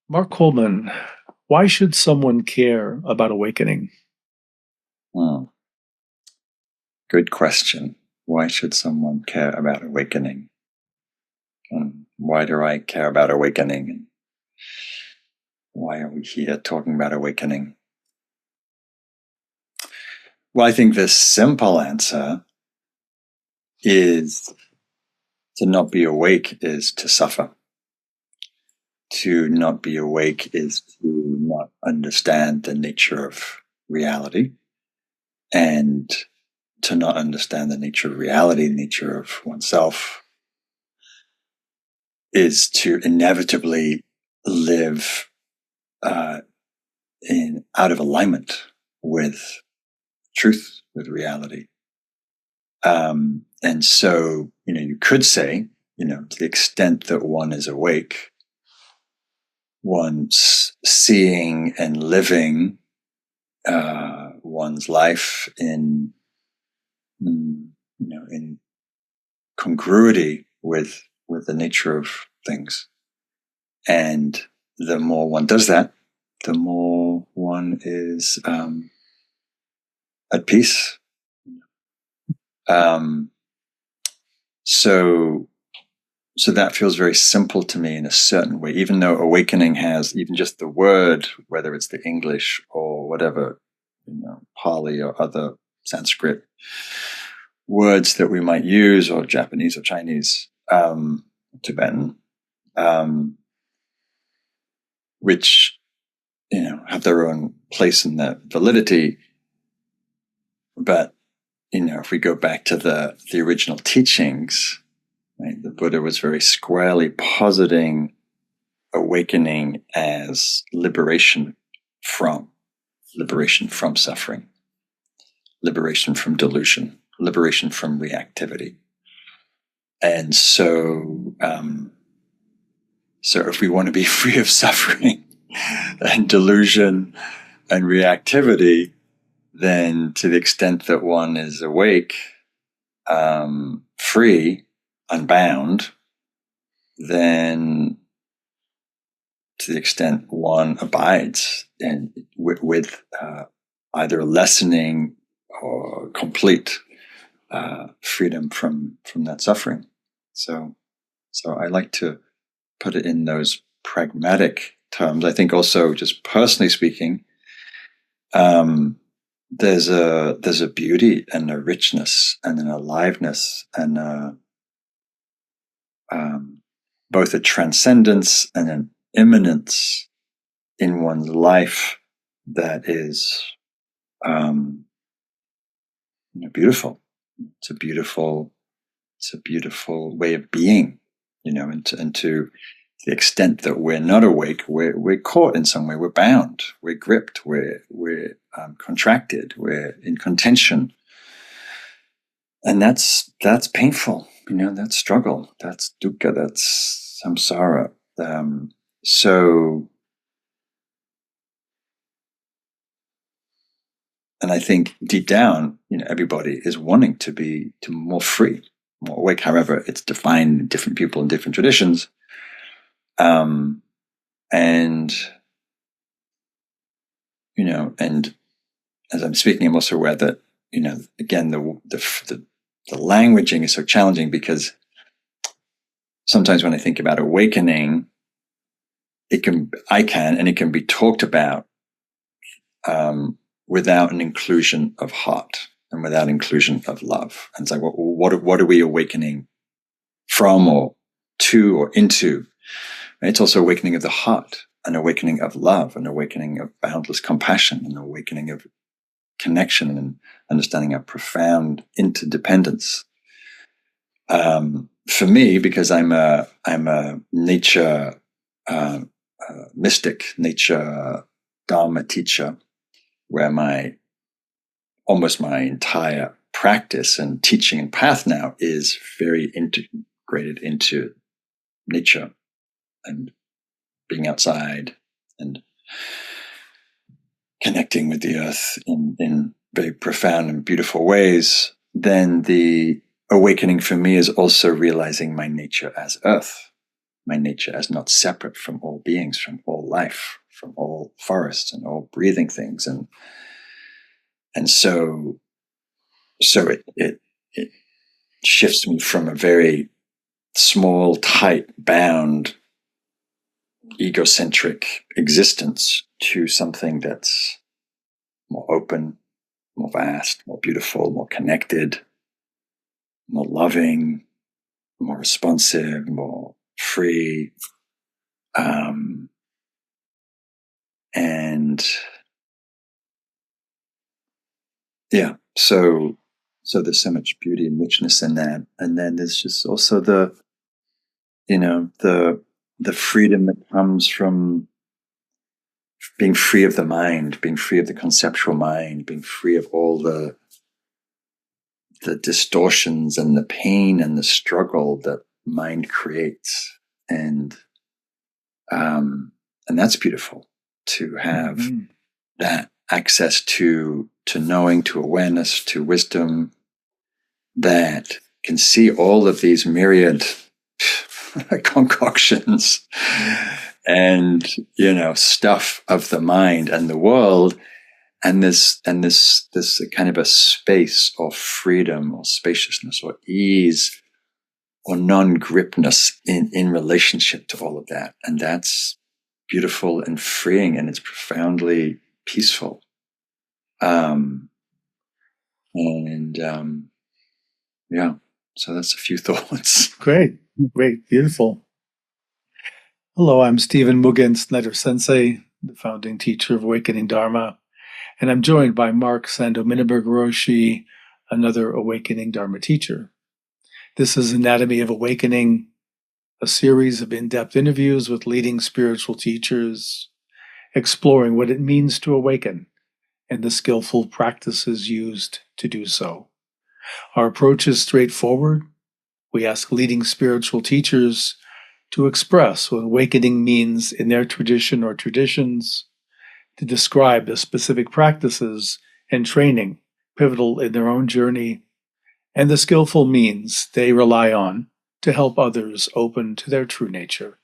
Mark Coleman, why should someone care about awakening? Hmm. Good question. Why should someone care about awakening? And why do I care about awakening? And why are we here talking about awakening? Well, I think the simple answer is to not be awake is to suffer. To not be awake is to not understand the nature of reality. And to not understand the nature of reality, the nature of oneself, is to inevitably live in out of alignment with truth, with reality. And so, you could say, to the extent that one is awake, one's seeing and living one's life in congruity with the nature of things. And the more one does that, the more one is at peace. So that feels very simple to me in a certain way, even though awakening has even just the word, whether it's the English or whatever, Pali or other Sanskrit words that we might use, or Japanese or Chinese, Tibetan, which have their own place in their validity. But if we go back to the original teachings, right, the Buddha was very squarely positing awakening as liberation from suffering, liberation from delusion, liberation from reactivity. And so if we want to be free of suffering and delusion and reactivity, then to the extent that one is awake, free, unbound, then to the extent one abides and with either lessening or complete freedom from that suffering. So I like to put it in those pragmatic terms. I think also, just personally speaking, there's a beauty and a richness and an aliveness and both a transcendence and an immanence in one's life that is beautiful. It's a beautiful way of being, and to the extent that we're not awake, we're caught in some way. We're bound. We're gripped. We're contracted. We're in contention, and that's painful. That's struggle. That's dukkha. That's samsara. And I think deep down, everybody is wanting to be more free, more awake. However, it's defined in different people in different traditions. And as I'm speaking, I'm also aware that, again, the languaging is so challenging, because sometimes when I think about awakening, it can be talked about without an inclusion of heart and without inclusion of love. And it's like, what are we awakening from or to or into? And it's also awakening of the heart, an awakening of love, an awakening of boundless compassion, an awakening of connection and understanding of profound interdependence. For me, because I'm a nature mystic, nature Dharma teacher, where almost my entire practice and teaching and path now is very integrated into nature and being outside and connecting with the earth in very profound and beautiful ways, then the awakening for me is also realizing my nature as earth, my nature as not separate from all beings, from all life, from all forests and all breathing things. And so it shifts me from a very small, tight, bound, egocentric existence to something that's more open, more vast, more beautiful, more connected, more loving, more responsive, more free. And yeah, so there's so much beauty and richness in that. And then there's just also the freedom that comes from being free of the mind, being free of the conceptual mind, being free of all the distortions and the pain and the struggle that mind creates. And that's beautiful, to have that access to knowing, to awareness, to wisdom, that can see all of these myriad concoctions and stuff of the mind and the world, and this kind of a space or freedom or spaciousness or ease or non-gripness in relationship to all of that. And that's beautiful and freeing, and it's profoundly peaceful. Yeah, so that's a few thoughts. Great, beautiful. Hello, I'm Stephen Mugen, Snyder Sensei, the founding teacher of Awakening Dharma, and I'm joined by Mark Sandominenberg Roshi, another Awakening Dharma teacher. This is Anatomy of Awakening, a series of in-depth interviews with leading spiritual teachers, exploring what it means to awaken and the skillful practices used to do so. Our approach is straightforward. We ask leading spiritual teachers to express what awakening means in their tradition or traditions, to describe the specific practices and training pivotal in their own journey, and the skillful means they rely on to help others open to their true nature.